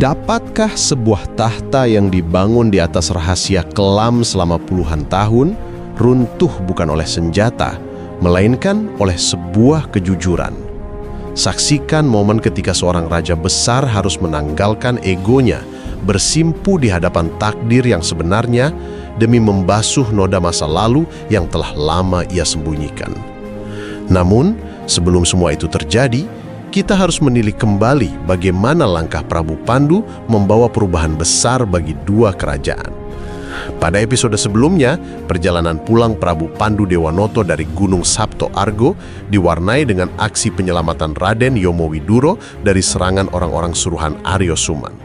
Dapatkah sebuah tahta yang dibangun di atas rahasia kelam selama puluhan tahun runtuh bukan oleh senjata, melainkan oleh sebuah kejujuran? Saksikan momen ketika seorang raja besar harus menanggalkan egonya, bersimpu di hadapan takdir yang sebenarnya demi membasuh noda masa lalu yang telah lama ia sembunyikan. Namun, sebelum semua itu terjadi, kita harus menilik kembali bagaimana langkah Prabu Pandu membawa perubahan besar bagi dua kerajaan. Pada episode sebelumnya, perjalanan pulang Prabu Pandu Dewanoto dari Gunung Sabto Argo diwarnai dengan aksi penyelamatan Raden Yomowiduro dari serangan orang-orang suruhan Aryo Suman.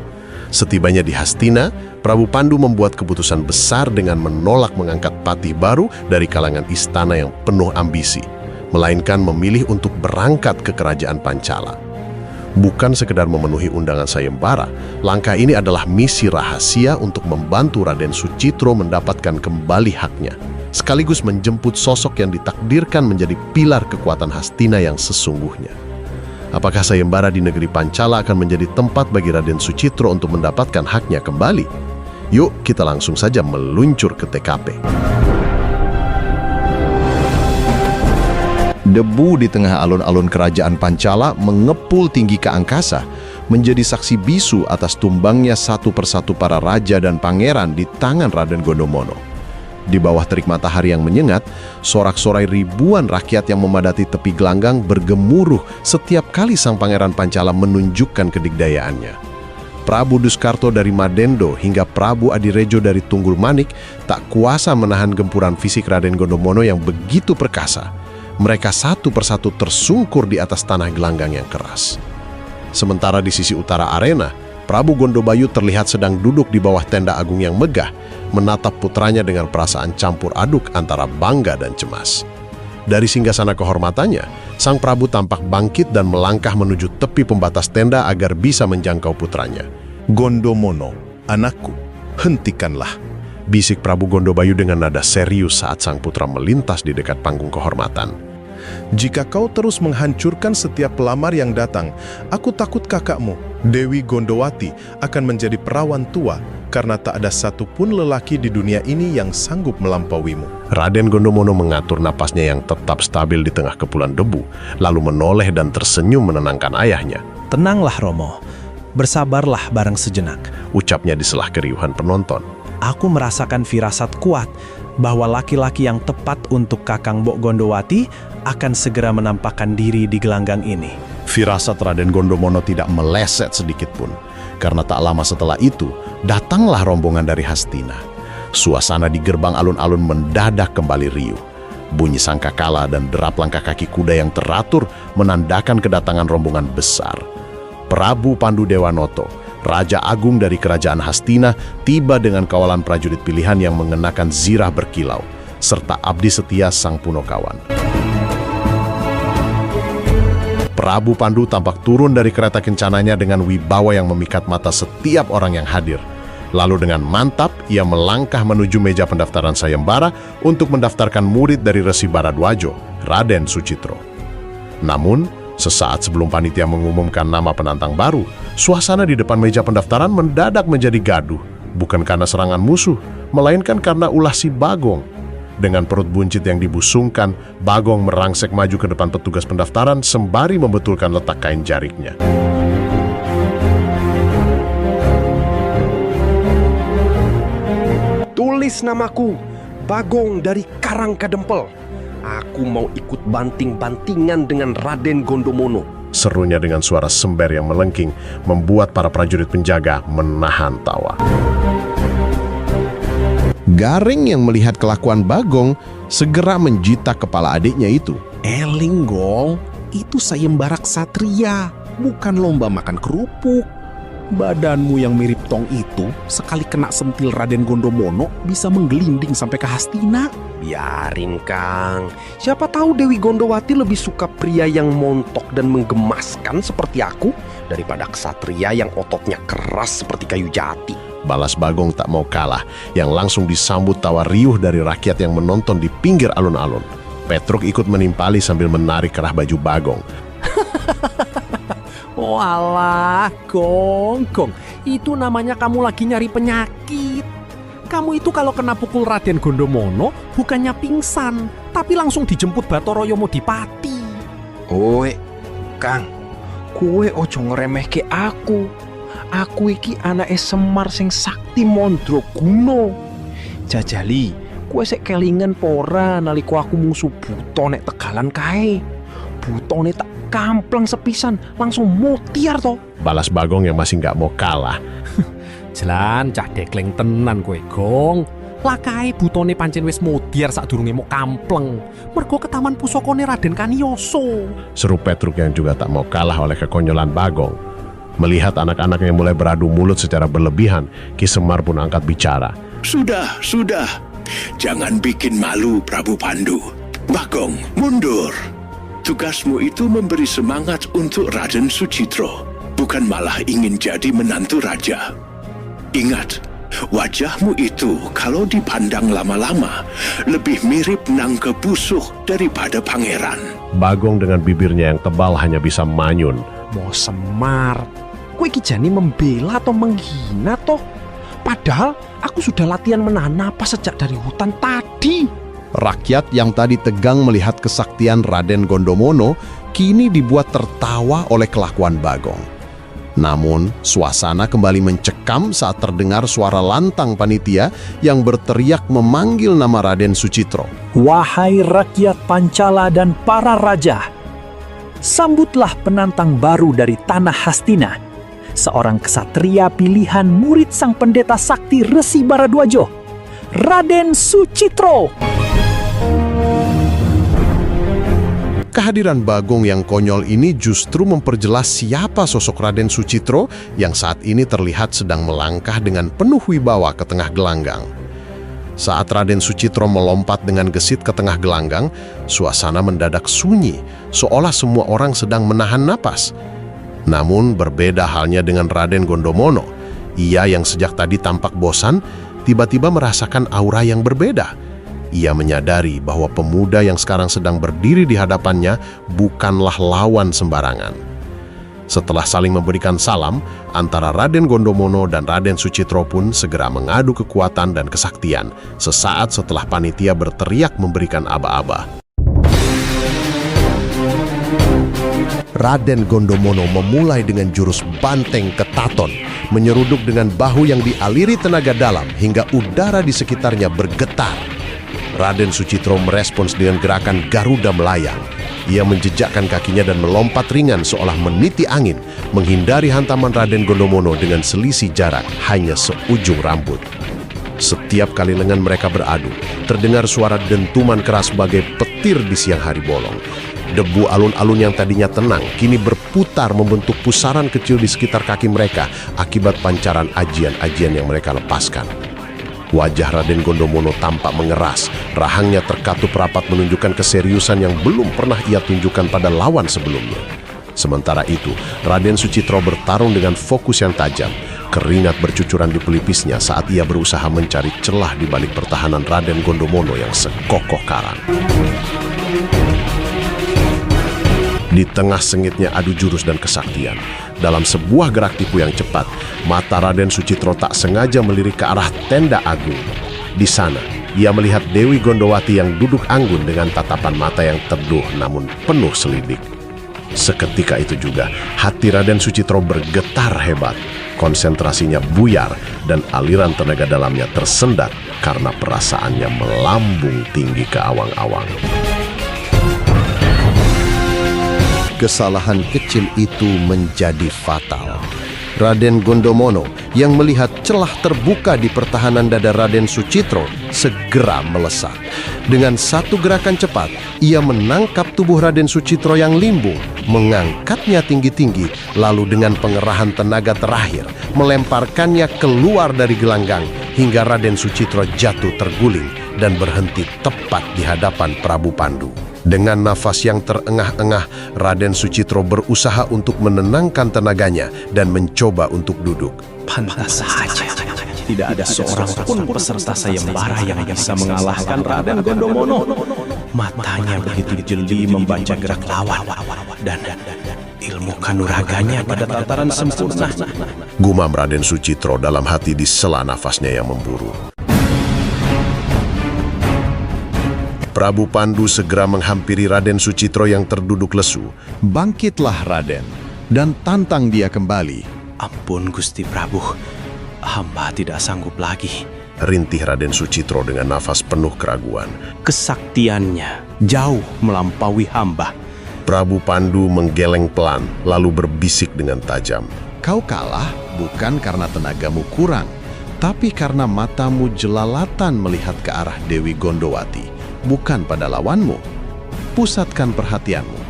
Setibanya di Hastina, Prabu Pandu membuat keputusan besar dengan menolak mengangkat patih baru dari kalangan istana yang penuh ambisi, melainkan memilih untuk berangkat ke kerajaan Pancala. Bukan sekedar memenuhi undangan sayembara, langkah ini adalah misi rahasia untuk membantu Raden Sucitro mendapatkan kembali haknya, sekaligus menjemput sosok yang ditakdirkan menjadi pilar kekuatan Hastina yang sesungguhnya. Apakah sayembara di negeri Pancala akan menjadi tempat bagi Raden Sucitro untuk mendapatkan haknya kembali? Yuk, kita langsung saja meluncur ke TKP. Debu di tengah alun-alun kerajaan Pancala mengepul tinggi ke angkasa, menjadi saksi bisu atas tumbangnya satu persatu para raja dan pangeran di tangan Raden Gondomono. Di bawah terik matahari yang menyengat, sorak-sorai ribuan rakyat yang memadati tepi gelanggang bergemuruh setiap kali sang pangeran Pancala menunjukkan kedigdayaannya. Prabu Duskarto dari Madendo hingga Prabu Adirejo dari Tunggul Manik tak kuasa menahan gempuran fisik Raden Gondomono yang begitu perkasa. Mereka satu persatu tersungkur di atas tanah gelanggang yang keras. Sementara di sisi utara arena, Prabu Gondobayu terlihat sedang duduk di bawah tenda agung yang megah, menatap putranya dengan perasaan campur aduk antara bangga dan cemas. Dari singgasana kehormatannya, sang Prabu tampak bangkit dan melangkah menuju tepi pembatas tenda agar bisa menjangkau putranya. "Gondomono, anakku, hentikanlah," bisik Prabu Gondobayu dengan nada serius saat sang putra melintas di dekat panggung kehormatan. "Jika kau terus menghancurkan setiap pelamar yang datang, aku takut kakakmu, Dewi Gondowati, akan menjadi perawan tua karena tak ada satupun lelaki di dunia ini yang sanggup melampauimu." Raden Gondomono mengatur napasnya yang tetap stabil di tengah kepulan debu, lalu menoleh dan tersenyum menenangkan ayahnya. "Tenanglah Romo, bersabarlah bareng sejenak," ucapnya di selah keriuhan penonton. "Aku merasakan firasat kuat bahwa laki-laki yang tepat untuk Kakang Mbok Gondowati akan segera menampakkan diri di gelanggang ini." Firasat Raden Gondomono tidak meleset sedikit pun, karena tak lama setelah itu datanglah rombongan dari Hastina. Suasana di gerbang alun-alun mendadak kembali riuh. Bunyi sangkakala dan derap langkah kaki kuda yang teratur menandakan kedatangan rombongan besar. Prabu Pandu Dewanoto, Raja Agung dari Kerajaan Hastina, tiba dengan kawalan prajurit pilihan yang mengenakan zirah berkilau, serta abdi setia sang Punokawan. Prabu Pandu tampak turun dari kereta kencananya dengan wibawa yang memikat mata setiap orang yang hadir. Lalu dengan mantap, ia melangkah menuju meja pendaftaran sayembara untuk mendaftarkan murid dari Resi Baradwajo, Raden Sucitro. Namun, sesaat sebelum panitia mengumumkan nama penantang baru, suasana di depan meja pendaftaran mendadak menjadi gaduh. Bukan karena serangan musuh, melainkan karena ulah si Bagong. Dengan perut buncit yang dibusungkan, Bagong merangsek maju ke depan petugas pendaftaran sembari membetulkan letak kain jariknya. "Tulis namaku, Bagong dari Karangkadempel. Aku mau ikut banting-bantingan dengan Raden Gondomono," serunya dengan suara sember yang melengking, membuat para prajurit penjaga menahan tawa. Garing yang melihat kelakuan Bagong segera menjita kepala adiknya itu. "Eling, Gong, itu sayembara ksatria, bukan lomba makan kerupuk. Badanmu yang mirip tong itu, sekali kena sentil Raden Gondomono bisa menggelinding sampai ke Hastina." "Biarin, Kang. Siapa tahu Dewi Gondowati lebih suka pria yang montok dan menggemaskan seperti aku daripada ksatria yang ototnya keras seperti kayu jati." Balas Bagong tak mau kalah, yang langsung disambut tawa riuh dari rakyat yang menonton di pinggir alun-alun. Petruk ikut menimpali sambil menarik kerah baju Bagong. "Walah, Gong, Itu namanya kamu lagi nyari penyakit. Kamu itu kalau kena pukul Raden Gondomono bukannya pingsan, tapi langsung dijemput Batara Yamodipati. Oe, Kang, kowe ojo ngeremehke aku. Aku iki anake Semar sing sakti mandraguna. Jajali, kowe sik kelingan pora nalika aku musuh buta nek Tegalan kae. Butone tak kampleng sepisan, langsung mutiar to. Balas Bagong yang masih nggak mau kalah. Jelan cah dekleng tenan kowe, Gong. Lakae butone pancen wis mutiar sadurunge mau kampleng. Mergo ketaman pusakane Raden Kaniyoso. Seru Petruk yang juga tak mau kalah oleh kekonyolan Bagong. Melihat anak-anaknya mulai beradu mulut secara berlebihan, Ki Semar pun angkat bicara. Sudah. Jangan bikin malu Prabu Pandu. Bagong, mundur. Tugasmu itu memberi semangat untuk Raden Sucitro, bukan malah ingin jadi menantu raja. Ingat, wajahmu itu kalau dipandang lama-lama lebih mirip nangke busuk daripada pangeran. Bagong dengan bibirnya yang tebal hanya bisa manyun. Mau Semar, kowe iki jane membela atau menghina toh? Padahal aku sudah latihan menahan napas sejak dari hutan tadi. Rakyat yang tadi tegang melihat kesaktian Raden Gondomono kini dibuat tertawa oleh kelakuan Bagong. Namun, suasana kembali mencekam saat terdengar suara lantang panitia yang berteriak memanggil nama Raden Sucitro. Wahai rakyat Pancala dan para raja, sambutlah penantang baru dari tanah Hastina, seorang ksatria pilihan murid sang pendeta sakti Resi Baradwajo, Raden Sucitro. Kehadiran Bagong yang konyol ini justru memperjelas siapa sosok Raden Sucitro yang saat ini terlihat sedang melangkah dengan penuh wibawa ke tengah gelanggang. Saat Raden Sucitro melompat dengan gesit ke tengah gelanggang, suasana mendadak sunyi, seolah semua orang sedang menahan napas. Namun berbeda halnya dengan Raden Gondomono. Ia yang sejak tadi tampak bosan, tiba-tiba merasakan aura yang berbeda. Ia menyadari bahwa pemuda yang sekarang sedang berdiri di hadapannya bukanlah lawan sembarangan. Setelah saling memberikan salam, antara Raden Gondomono dan Raden Sucitro pun segera mengadu kekuatan dan kesaktian, sesaat setelah panitia berteriak memberikan aba-aba. Raden Gondomono memulai dengan jurus banteng ketaton, menyeruduk dengan bahu yang dialiri tenaga dalam hingga udara di sekitarnya bergetar. Raden Sucitro merespons dengan gerakan Garuda melayang. Ia menjejakkan kakinya dan melompat ringan seolah meniti angin, menghindari hantaman Raden Gondomono dengan selisih jarak hanya seujung rambut. Setiap kali lengan mereka beradu, terdengar suara dentuman keras bagai petir di siang hari bolong. Debu alun-alun yang tadinya tenang kini berputar membentuk pusaran kecil di sekitar kaki mereka akibat pancaran ajian-ajian yang mereka lepaskan. Wajah Raden Gondomono tampak mengeras, rahangnya terkatup rapat menunjukkan keseriusan yang belum pernah ia tunjukkan pada lawan sebelumnya. Sementara itu, Raden Sucitro bertarung dengan fokus yang tajam. Keringat bercucuran di pelipisnya saat ia berusaha mencari celah di balik pertahanan Raden Gondomono yang sekokoh karang. Di tengah sengitnya adu jurus dan kesaktian, dalam sebuah gerak tipu yang cepat, mata Raden Sucitro tak sengaja melirik ke arah tenda agung. Di sana, ia melihat Dewi Gondowati yang duduk anggun dengan tatapan mata yang teduh namun penuh selidik. Seketika itu juga, hati Raden Sucitro bergetar hebat. Konsentrasinya buyar dan aliran tenaga dalamnya tersendat karena perasaannya melambung tinggi ke awang-awang. Kesalahan kecil itu menjadi fatal. Raden Gondomono yang melihat celah terbuka di pertahanan dada Raden Sucitro segera melesat. Dengan satu gerakan cepat, ia menangkap tubuh Raden Sucitro yang limbung, mengangkatnya tinggi-tinggi, lalu dengan pengerahan tenaga terakhir, melemparkannya keluar dari gelanggang hingga Raden Sucitro jatuh terguling dan berhenti tepat di hadapan Prabu Pandu. Dengan nafas yang terengah-engah, Raden Sucitro berusaha untuk menenangkan tenaganya dan mencoba untuk duduk. Pantas saja, tidak ada seorang pun peserta sayembara yang bisa mengalahkan Raden Gondomono. Matanya begitu jeli membaca gerak lawan dan ilmu kanuraganya pada tataran sempurna. Gumam Raden Sucitro dalam hati di sela nafasnya yang memburu. Prabu Pandu segera menghampiri Raden Sucitro yang terduduk lesu. Bangkitlah Raden, dan tantang dia kembali. Ampun Gusti Prabu, hamba tidak sanggup lagi. Rintih Raden Sucitro dengan nafas penuh keraguan. Kesaktiannya jauh melampaui hamba. Prabu Pandu menggeleng pelan, lalu berbisik dengan tajam. Kau kalah bukan karena tenagamu kurang, tapi karena matamu jelalatan melihat ke arah Dewi Gondowati, bukan pada lawanmu. Pusatkan perhatianmu.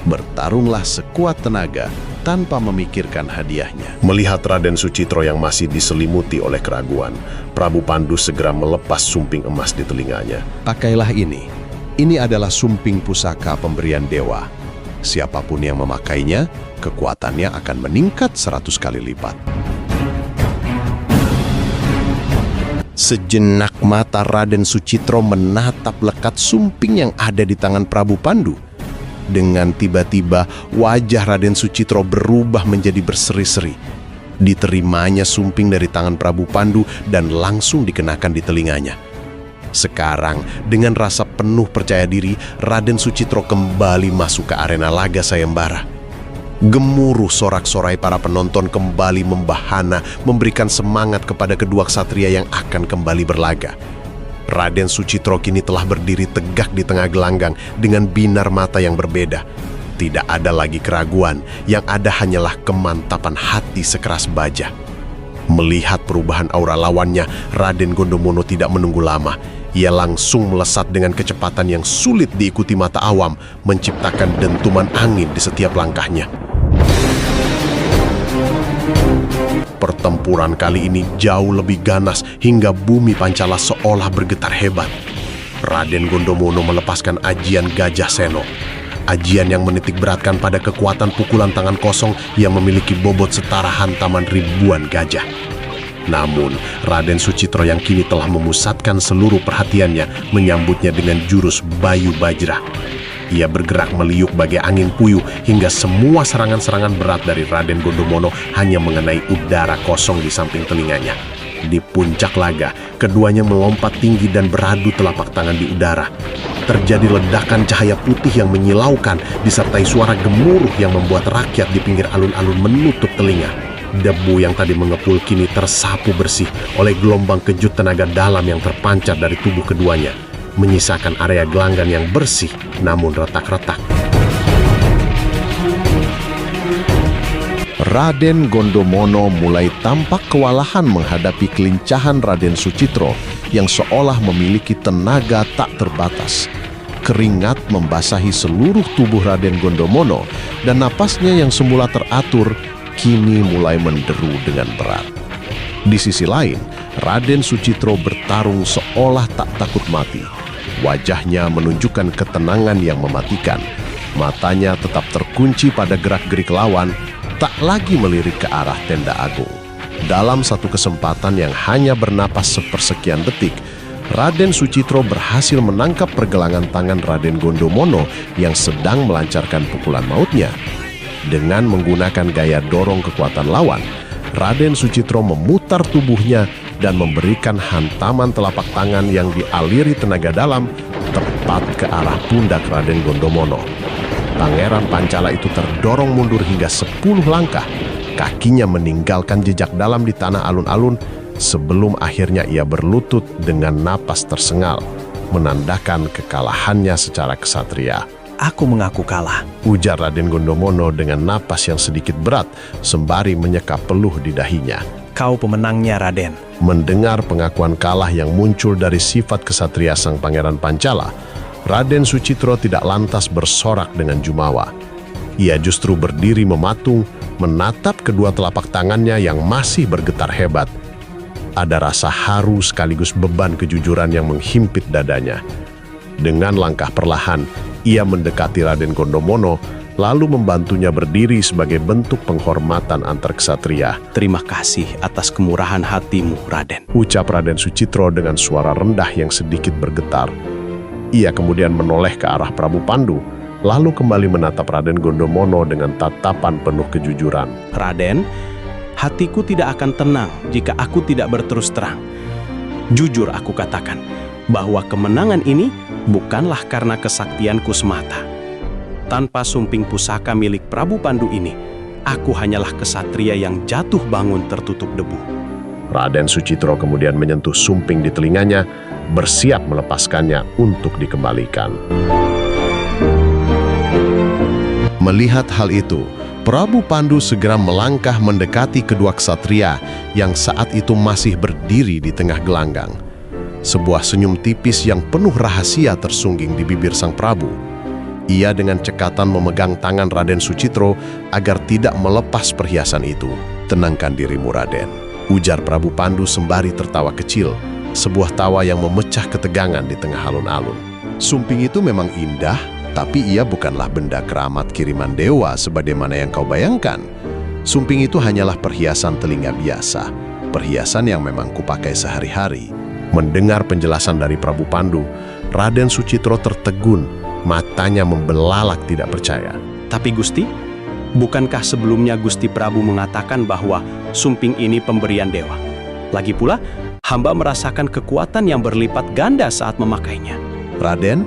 Bertarunglah sekuat tenaga tanpa memikirkan hadiahnya. Melihat Raden Sucitro yang masih diselimuti oleh keraguan, Prabu Pandu segera melepas sumping emas di telinganya. Pakailah ini. Ini adalah sumping pusaka pemberian dewa. Siapapun yang memakainya, kekuatannya akan meningkat 100 kali lipat. Sejenak mata Raden Sucitro menatap lekat sumping yang ada di tangan Prabu Pandu. Dengan tiba-tiba, wajah Raden Sucitro berubah menjadi berseri-seri. Diterimanya sumping dari tangan Prabu Pandu dan langsung dikenakan di telinganya. Sekarang, dengan rasa penuh percaya diri, Raden Sucitro kembali masuk ke arena laga sayembara. Gemuruh sorak-sorai para penonton kembali membahana, memberikan semangat kepada kedua ksatria yang akan kembali berlaga. Raden Sucitro kini telah berdiri tegak di tengah gelanggang dengan binar mata yang berbeda. Tidak ada lagi keraguan, yang ada hanyalah kemantapan hati sekeras baja. Melihat perubahan aura lawannya, Raden Gondomono tidak menunggu lama. Ia langsung melesat dengan kecepatan yang sulit diikuti mata awam, menciptakan dentuman angin di setiap langkahnya. Pertempuran kali ini jauh lebih ganas hingga bumi Pancala seolah bergetar hebat. Raden Gondomono melepaskan ajian Gajah Seno. Ajian yang menitik beratkan pada kekuatan pukulan tangan kosong yang memiliki bobot setara hantaman ribuan gajah. Namun, Raden Sucitro yang kini telah memusatkan seluruh perhatiannya menyambutnya dengan jurus Bayu Bajra. Ia bergerak meliuk bagai angin puyuh hingga semua serangan-serangan berat dari Raden Gondomono hanya mengenai udara kosong di samping telinganya. Di puncak laga, keduanya melompat tinggi dan beradu telapak tangan di udara. Terjadi ledakan cahaya putih yang menyilaukan disertai suara gemuruh yang membuat rakyat di pinggir alun-alun menutup telinga. Debu yang tadi mengepul kini tersapu bersih oleh gelombang kejut tenaga dalam yang terpancar dari tubuh keduanya, menyisakan area gelanggang yang bersih namun retak-retak. Raden Gondomono mulai tampak kewalahan menghadapi kelincahan Raden Sucitro yang seolah memiliki tenaga tak terbatas. Keringat membasahi seluruh tubuh Raden Gondomono dan napasnya yang semula teratur kini mulai menderu dengan berat. Di sisi lain, Raden Sucitro bertarung seolah tak takut mati. Wajahnya menunjukkan ketenangan yang mematikan. Matanya tetap terkunci pada gerak-gerik lawan, tak lagi melirik ke arah tenda agung. Dalam satu kesempatan yang hanya bernapas sepersekian detik, Raden Sucitro berhasil menangkap pergelangan tangan Raden Gondomono yang sedang melancarkan pukulan mautnya. Dengan menggunakan gaya dorong kekuatan lawan, Raden Sucitro memutar tubuhnya dan memberikan hantaman telapak tangan yang dialiri tenaga dalam tepat ke arah pundak Raden Gondomono. Pangeran Pancala itu terdorong mundur hingga 10 langkah. Kakinya meninggalkan jejak dalam di tanah alun-alun sebelum akhirnya ia berlutut dengan napas tersengal, menandakan kekalahannya secara ksatria. Aku mengaku kalah, ujar Raden Gondomono dengan napas yang sedikit berat sembari menyeka peluh di dahinya. Kau pemenangnya, Raden. Mendengar pengakuan kalah yang muncul dari sifat kesatria sang Pangeran Pancala, Raden Sucitro tidak lantas bersorak dengan jumawa. Ia justru berdiri mematung, menatap kedua telapak tangannya yang masih bergetar hebat. Ada rasa haru sekaligus beban kejujuran yang menghimpit dadanya. Dengan langkah perlahan, ia mendekati Raden Gondomono, lalu membantunya berdiri sebagai bentuk penghormatan antar ksatria. Terima kasih atas kemurahan hatimu, Raden, ucap Raden Sucitro dengan suara rendah yang sedikit bergetar. Ia kemudian menoleh ke arah Prabu Pandu, lalu kembali menatap Raden Gondomono dengan tatapan penuh kejujuran. Raden, hatiku tidak akan tenang jika aku tidak berterus terang. Jujur aku katakan bahwa kemenangan ini bukanlah karena kesaktianku semata. Tanpa sumping pusaka milik Prabu Pandu ini, aku hanyalah kesatria yang jatuh bangun tertutup debu. Raden Sucitro kemudian menyentuh sumping di telinganya, bersiap melepaskannya untuk dikembalikan. Melihat hal itu, Prabu Pandu segera melangkah mendekati kedua ksatria yang saat itu masih berdiri di tengah gelanggang. Sebuah senyum tipis yang penuh rahasia tersungging di bibir sang Prabu. Ia dengan cekatan memegang tangan Raden Sucitro agar tidak melepas perhiasan itu. "Tenangkan dirimu, Raden," ujar Prabu Pandu sembari tertawa kecil, sebuah tawa yang memecah ketegangan di tengah alun-alun. Sumping itu memang indah, tapi ia bukanlah benda keramat kiriman dewa sebagaimana yang kau bayangkan. Sumping itu hanyalah perhiasan telinga biasa, perhiasan yang memang kupakai sehari-hari. Mendengar penjelasan dari Prabu Pandu, Raden Sucitro tertegun, matanya membelalak tidak percaya. Tapi Gusti, bukankah sebelumnya Gusti Prabu mengatakan bahwa sumping ini pemberian dewa? Lagi pula, hamba merasakan kekuatan yang berlipat ganda saat memakainya. Raden,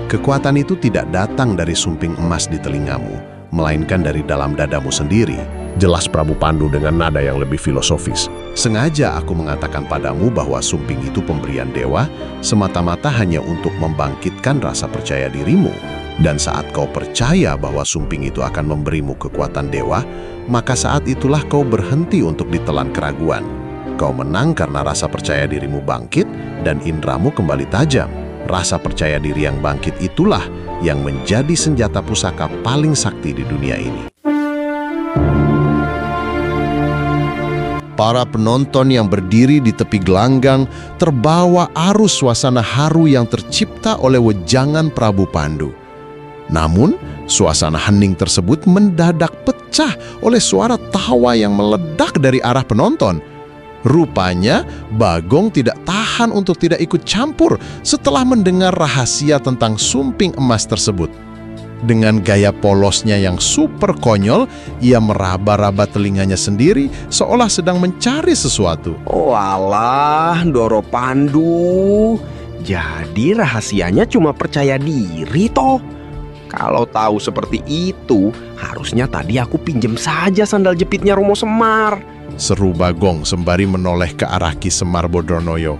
kekuatan itu tidak datang dari sumping emas di telingamu, melainkan dari dalam dadamu sendiri, jelas Prabu Pandu dengan nada yang lebih filosofis. Sengaja aku mengatakan padamu bahwa sumping itu pemberian dewa, semata-mata hanya untuk membangkitkan rasa percaya dirimu. Dan saat kau percaya bahwa sumping itu akan memberimu kekuatan dewa, maka saat itulah kau berhenti untuk ditelan keraguan. Kau menang karena rasa percaya dirimu bangkit dan indramu kembali tajam. Rasa percaya diri yang bangkit itulah yang menjadi senjata pusaka paling sakti di dunia ini. Para penonton yang berdiri di tepi gelanggang terbawa arus suasana haru yang tercipta oleh wejangan Prabu Pandu. Namun, suasana hening tersebut mendadak pecah oleh suara tawa yang meledak dari arah penonton. Rupanya, Bagong tidak tahan untuk tidak ikut campur setelah mendengar rahasia tentang sumping emas tersebut. Dengan gaya polosnya yang super konyol, ia meraba-raba telinganya sendiri seolah sedang mencari sesuatu. Walah, Ndoro Pandu. Jadi rahasianya cuma percaya diri toh. Kalau tahu seperti itu, harusnya tadi aku pinjem saja sandal jepitnya Romo Semar. Seru Bagong sembari menoleh ke arah Ki Semar Bodronoyo.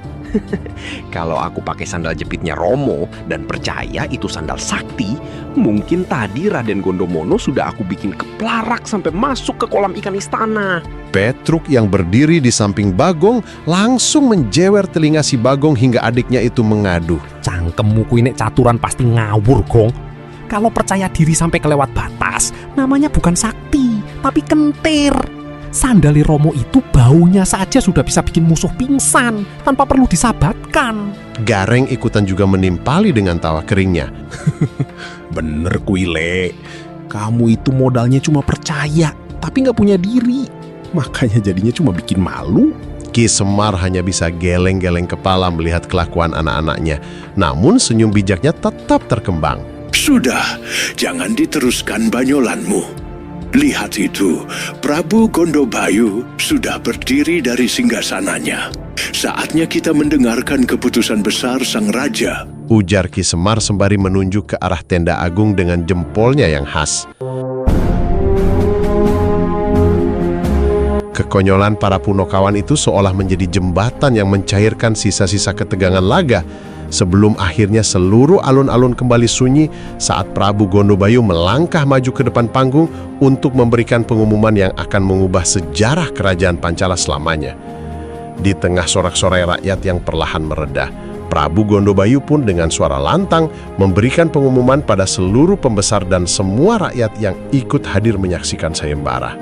Kalau aku pakai sandal jepitnya Romo dan percaya itu sandal sakti, mungkin tadi Raden Gondomono sudah aku bikin keplarak sampai masuk ke kolam ikan istana. Petruk yang berdiri di samping Bagong langsung menjewer telinga si Bagong hingga adiknya itu mengadu. Cangkemmu kuwi nek caturan pasti ngawur, Gong. Kalau percaya diri sampai kelewat batas, namanya bukan sakti, tapi kentir. Sandali Romo itu baunya saja sudah bisa bikin musuh pingsan tanpa perlu disabatkan. Gareng ikutan juga menimpali dengan tawa keringnya. Bener kuile, kamu itu modalnya cuma percaya, tapi nggak punya diri. Makanya jadinya cuma bikin malu. Ki Semar hanya bisa geleng-geleng kepala melihat kelakuan anak-anaknya. Namun senyum bijaknya tetap terkembang. Sudah, jangan diteruskan banyolanmu. Lihat itu, Prabu Gondobayu sudah berdiri dari singgasananya. Saatnya kita mendengarkan keputusan besar sang raja. Ujar Ki Semar sembari menunjuk ke arah tenda agung dengan jempolnya yang khas. Kekonyolan para punokawan itu seolah menjadi jembatan yang mencairkan sisa-sisa ketegangan laga sebelum akhirnya seluruh alun-alun kembali sunyi saat Prabu Gondobayu melangkah maju ke depan panggung untuk memberikan pengumuman yang akan mengubah sejarah kerajaan Pancala selamanya. Di tengah sorak-sorai rakyat yang perlahan meredah, Prabu Gondobayu pun dengan suara lantang memberikan pengumuman pada seluruh pembesar dan semua rakyat yang ikut hadir menyaksikan sayembara.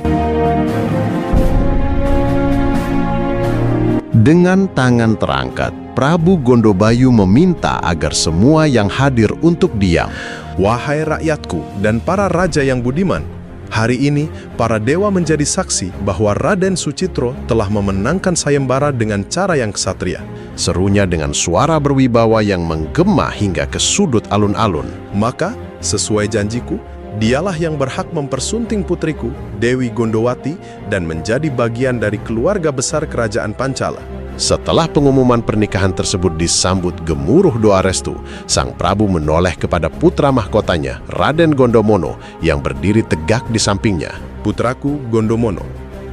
Dengan tangan terangkat, Prabu Gondobayu meminta agar semua yang hadir untuk diam. Wahai rakyatku dan para raja yang budiman, hari ini para dewa menjadi saksi bahwa Raden Sucitro telah memenangkan sayembara dengan cara yang ksatria. Serunya dengan suara berwibawa yang menggema hingga ke sudut alun-alun. Maka, Sesuai janjiku, dialah yang berhak mempersunting putriku, Dewi Gondowati, dan menjadi bagian dari keluarga besar kerajaan Pancala. Setelah pengumuman pernikahan tersebut disambut gemuruh doa restu, sang Prabu menoleh kepada putra mahkotanya, Raden Gondomono, yang berdiri tegak di sampingnya. Putraku Gondomono,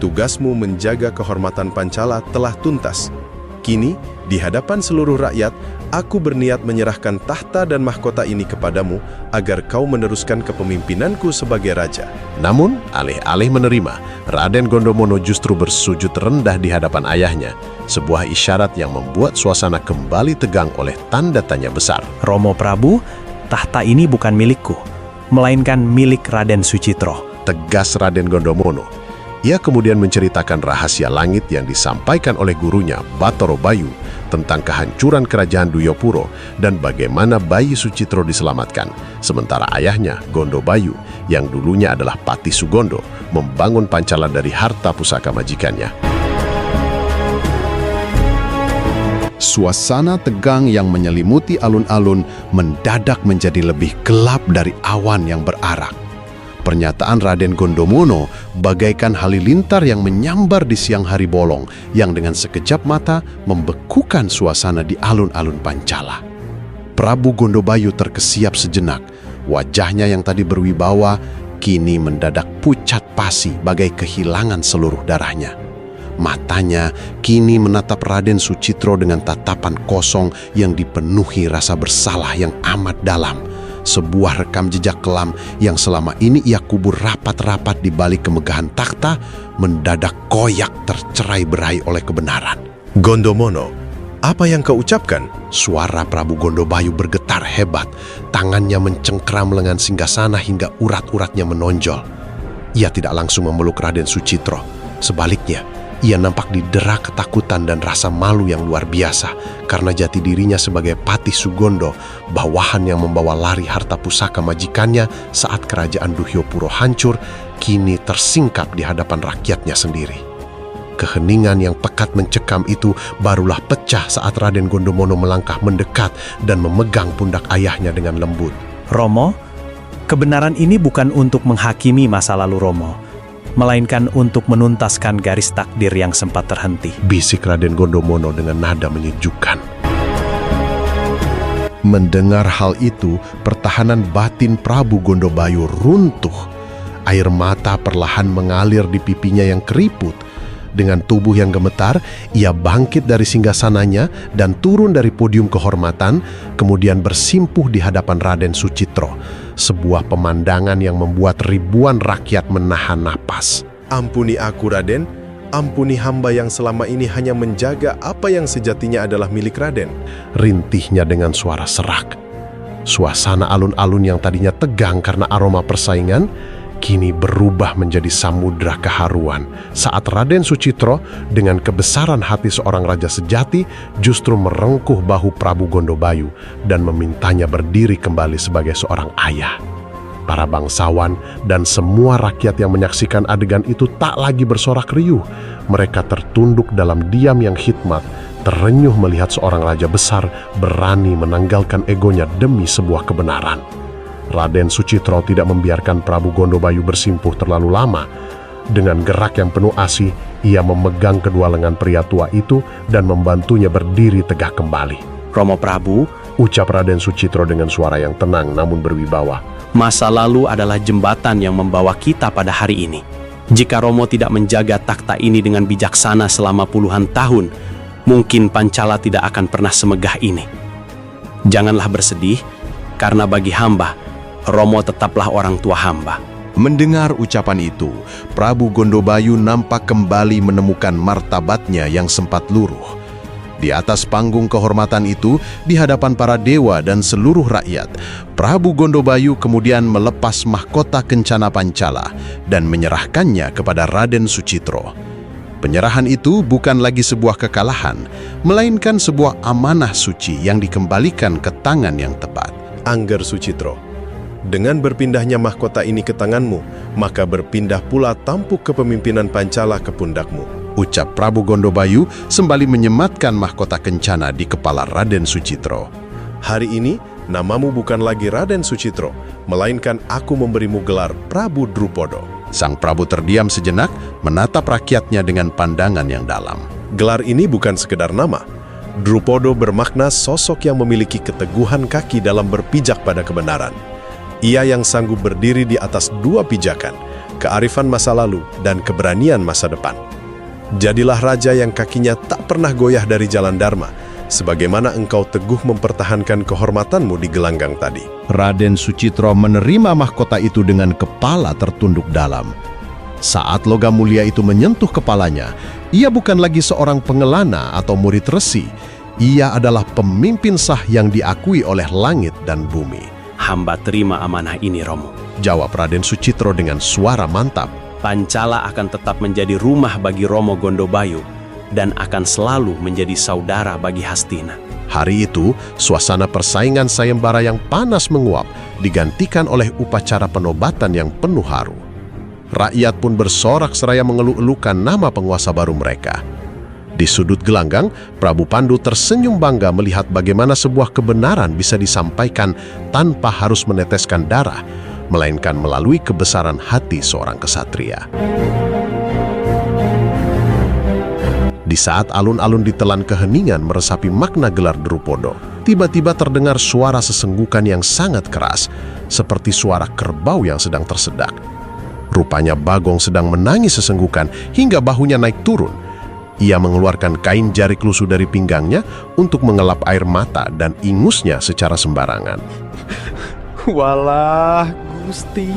tugasmu menjaga kehormatan Pancala telah tuntas. Kini, di hadapan seluruh rakyat, aku berniat menyerahkan tahta dan mahkota ini kepadamu agar kau meneruskan kepemimpinanku sebagai raja. Namun, alih-alih menerima, Raden Gondomono justru bersujud rendah di hadapan ayahnya, sebuah isyarat yang membuat suasana kembali tegang oleh tanda tanya besar. Romo Prabu, tahta ini bukan milikku, melainkan milik Raden Sucitro. Tegas Raden Gondomono. Ia kemudian menceritakan rahasia langit yang disampaikan oleh gurunya, Batara Bayu, tentang kehancuran kerajaan Duyopuro dan bagaimana bayi Sucitro diselamatkan. Sementara ayahnya, Gondo Bayu, yang dulunya adalah Pati Sugondo, membangun Pancala dari harta pusaka majikannya. Suasana tegang yang menyelimuti alun-alun mendadak menjadi lebih gelap dari awan yang berarak. Pernyataan Raden Gondomono bagaikan halilintar yang menyambar di siang hari bolong yang dengan sekejap mata membekukan suasana di alun-alun Pancala. Prabu Gondobayu terkesiap sejenak. Wajahnya yang tadi berwibawa kini mendadak pucat pasi bagai kehilangan seluruh darahnya. Matanya kini menatap Raden Sucitro dengan tatapan kosong yang dipenuhi rasa bersalah yang amat dalam. Sebuah rekam jejak kelam yang selama ini ia kubur rapat-rapat di balik kemegahan takhta mendadak koyak tercerai-berai oleh kebenaran. Gondomono, apa yang kau ucapkan? Suara Prabu Gondobayu bergetar hebat. Tangannya mencengkram lengan singgasana hingga urat-uratnya menonjol. Ia tidak langsung memeluk Raden Sucitro. Sebaliknya, ia nampak didera ketakutan dan rasa malu yang luar biasa karena jati dirinya sebagai Pati Sugondo, bawahan yang membawa lari harta pusaka majikannya saat kerajaan Duyopuro hancur, kini tersingkap di hadapan rakyatnya sendiri. Keheningan yang pekat mencekam itu barulah pecah saat Raden Gondomono melangkah mendekat dan memegang pundak ayahnya dengan lembut. Romo, kebenaran ini bukan untuk menghakimi masa lalu Romo, melainkan untuk menuntaskan garis takdir yang sempat terhenti. Bisik Raden Gondomono dengan nada menyejukkan. Mendengar hal itu, pertahanan batin Prabu Gondobayu runtuh. Air mata perlahan mengalir di pipinya yang keriput. Dengan tubuh yang gemetar, ia bangkit dari singgasananya dan turun dari podium kehormatan, kemudian bersimpuh di hadapan Raden Sucitro. Sebuah pemandangan yang membuat ribuan rakyat menahan napas. Ampuni aku, Raden. Ampuni hamba yang selama ini hanya menjaga apa yang sejatinya adalah milik Raden. Rintihnya dengan suara serak. Suasana alun-alun yang tadinya tegang karena aroma persaingan, kini berubah menjadi samudra keharuan saat Raden Sucitro dengan kebesaran hati seorang raja sejati justru merengkuh bahu Prabu Gondobayu dan memintanya berdiri kembali sebagai seorang ayah. Para bangsawan dan semua rakyat yang menyaksikan adegan itu tak lagi bersorak riuh. Mereka tertunduk dalam diam yang hikmat, terenyuh melihat seorang raja besar berani menanggalkan egonya demi sebuah kebenaran. Raden Sucitro tidak membiarkan Prabu Gondobayu bersimpuh terlalu lama. Dengan gerak yang penuh asih, ia memegang kedua lengan pria tua itu dan membantunya berdiri tegak kembali. Romo Prabu, ucap Raden Sucitro dengan suara yang tenang namun berwibawa. masa lalu adalah jembatan yang membawa kita pada hari ini. Jika Romo tidak menjaga takhta ini dengan bijaksana selama puluhan tahun, mungkin Pancala tidak akan pernah semegah ini. Janganlah bersedih, karena bagi hamba, Romo tetaplah orang tua hamba. Mendengar ucapan itu, Prabu Gondobayu nampak kembali menemukan martabatnya yang sempat luruh. Di atas panggung kehormatan itu, di hadapan para dewa dan seluruh rakyat, Prabu Gondobayu kemudian melepas mahkota kencana Pancala dan menyerahkannya kepada Raden Sucitro. Penyerahan itu bukan lagi sebuah kekalahan, melainkan sebuah amanah suci yang dikembalikan ke tangan yang tepat. Angger Sucitro, dengan berpindahnya mahkota ini ke tanganmu, maka berpindah pula tampuk kepemimpinan Pancala ke pundakmu, ucap Prabu Gondobayu sembali menyematkan mahkota kencana di kepala Raden Sucitro. Hari ini, Namamu bukan lagi Raden Sucitro, melainkan aku memberimu gelar Prabu Drupodo. Sang Prabu terdiam sejenak, menatap rakyatnya dengan pandangan yang dalam. Gelar ini bukan sekedar nama. Drupodo bermakna sosok yang memiliki keteguhan kaki dalam berpijak pada kebenaran. Ia yang sanggup berdiri di atas dua pijakan, kearifan masa lalu dan keberanian masa depan. Jadilah raja yang kakinya tak pernah goyah dari jalan dharma, sebagaimana engkau teguh mempertahankan kehormatanmu di gelanggang tadi. Raden Sucitro menerima mahkota itu dengan kepala tertunduk dalam. Saat logam mulia itu menyentuh kepalanya, ia bukan lagi seorang pengelana atau murid resi. Ia adalah pemimpin sah yang diakui oleh langit dan bumi. Hamba terima amanah ini, Romo. Jawab Raden Sucitro dengan suara mantap. Pancala akan tetap menjadi rumah bagi Romo Gondobayu dan akan selalu menjadi saudara bagi Hastina. Hari itu, suasana persaingan sayembara yang panas menguap digantikan oleh upacara penobatan yang penuh haru. Rakyat pun bersorak seraya mengeluh-elukan nama penguasa baru mereka. Di sudut gelanggang, Prabu Pandu tersenyum bangga melihat bagaimana sebuah kebenaran bisa disampaikan tanpa harus meneteskan darah, melainkan melalui kebesaran hati seorang kesatria. Di saat alun-alun ditelan keheningan meresapi makna gelar Drupodo, tiba-tiba terdengar suara sesenggukan yang sangat keras, seperti suara kerbau yang sedang tersedak. Rupanya Bagong sedang menangis sesenggukan hingga bahunya naik turun. Ia mengeluarkan kain jarik lusuh dari pinggangnya untuk mengelap air mata dan ingusnya secara sembarangan. Walah, Gusti.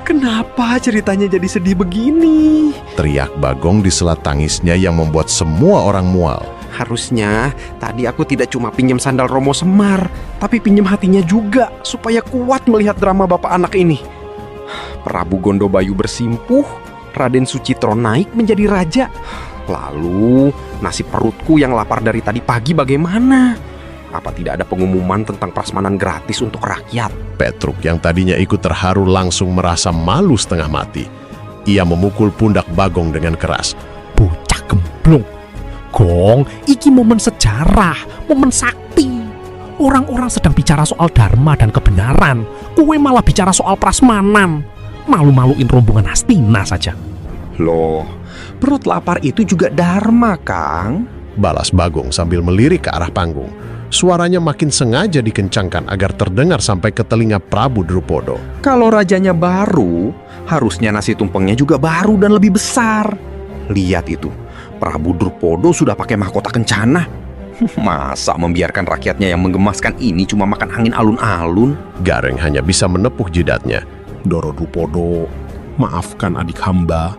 Kenapa ceritanya jadi sedih begini? Teriak Bagong di sela tangisnya yang membuat semua orang mual. Harusnya tadi aku tidak cuma pinjam sandal Romo Semar, tapi pinjam hatinya juga supaya kuat melihat drama bapak anak ini. Prabu Gondobayu bersimpuh, Raden Sucitro naik menjadi raja. Lalu nasib perutku yang lapar dari tadi pagi bagaimana? Apa tidak ada pengumuman tentang prasmanan gratis untuk rakyat? Petruk yang tadinya ikut terharu langsung merasa malu setengah mati. Ia memukul pundak Bagong dengan keras. Bocah gemblong. Gong, iki momen sejarah, momen sakti. Orang-orang sedang bicara soal dharma dan kebenaran. Kowe malah bicara soal prasmanan. Malu-maluin rombongan Hastina saja. Loh, perut lapar itu juga dharma, Kang. Balas Bagong sambil melirik ke arah panggung. Suaranya makin sengaja dikencangkan agar terdengar sampai ke telinga Prabu Drupodo. Kalau rajanya baru, harusnya nasi tumpengnya juga baru dan lebih besar. Lihat itu, Prabu Drupodo sudah pakai mahkota kencana. Masa membiarkan rakyatnya yang menggemaskan ini cuma makan angin alun-alun? Gareng hanya bisa menepuk jidatnya. Doro Drupodo, maafkan adik hamba.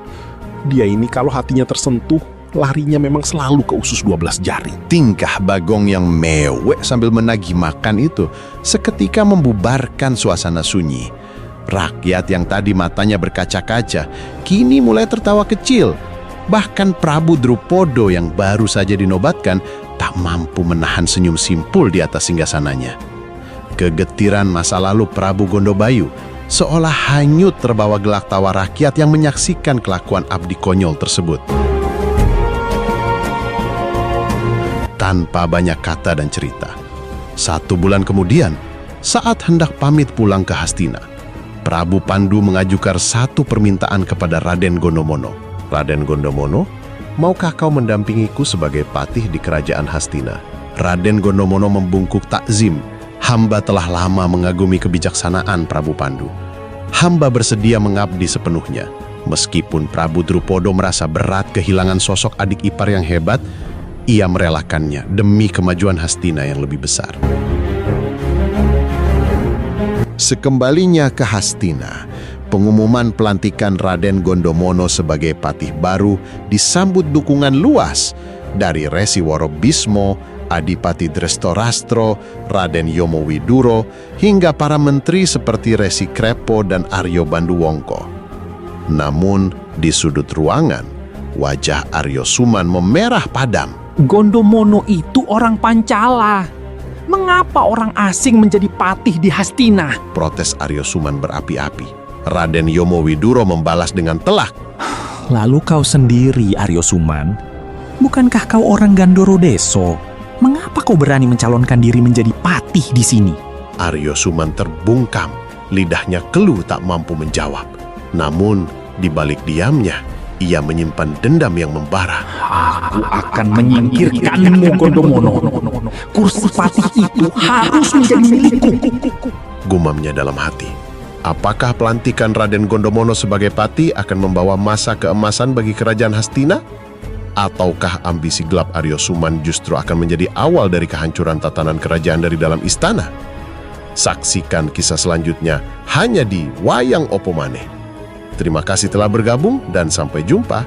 Dia ini kalau hatinya tersentuh, larinya memang selalu ke usus 12 jari. Tingkah Bagong yang mewek sambil menagih makan itu seketika membubarkan suasana sunyi. Rakyat yang tadi matanya berkaca-kaca kini mulai tertawa kecil. Bahkan Prabu Drupodo yang baru saja dinobatkan tak mampu menahan senyum simpul di atas singgasananya. Kegetiran masa lalu Prabu Gondobayu seolah hanyut terbawa gelak tawa rakyat yang menyaksikan kelakuan abdi konyol tersebut. Tanpa banyak kata dan cerita, 1 bulan kemudian, saat hendak pamit pulang ke Hastina, Prabu Pandu mengajukan satu permintaan kepada Raden Gondomono. Raden Gondomono, maukah kau mendampingiku sebagai patih di kerajaan Hastina? Raden Gondomono membungkuk takzim. Hamba telah lama mengagumi kebijaksanaan Prabu Pandu. Hamba bersedia mengabdi sepenuhnya. Meskipun Prabu Drupodo merasa berat kehilangan sosok adik ipar yang hebat, ia merelakannya demi kemajuan Hastina yang lebih besar. Sekembalinya ke Hastina, pengumuman pelantikan Raden Gondomono sebagai patih baru disambut dukungan luas dari Resi Worobismo, Adipati Drestorastro, Raden Yomowiduro, hingga para menteri seperti Resi Krepo dan Aryo Banduwongko. Namun, di sudut ruangan, wajah Aryo Suman memerah padam. Gondomono itu orang Pancala. Mengapa orang asing menjadi patih di Hastina? Protes Aryo Suman berapi-api. Raden Yomowiduro membalas dengan telak. Lalu kau sendiri, Aryo Suman, bukankah kau orang Gandoro Deso? Mengapa kau berani mencalonkan diri menjadi patih patih di sini. Aryo Suman terbungkam, lidahnya keluh tak mampu menjawab. Namun, di balik diamnya, ia menyimpan dendam yang membara. Aku akan menyingkirkanmu, Gondomono. Kursi patih itu harus menjadi milikku. Gumamnya dalam hati. Apakah pelantikan Raden Gondomono sebagai patih akan membawa masa keemasan bagi kerajaan Hastina? Ataukah ambisi gelap Aryo Suman justru akan menjadi awal dari kehancuran tatanan kerajaan dari dalam istana? Saksikan kisah selanjutnya hanya di Wayang Opo Maneh. Terima kasih telah bergabung dan sampai jumpa.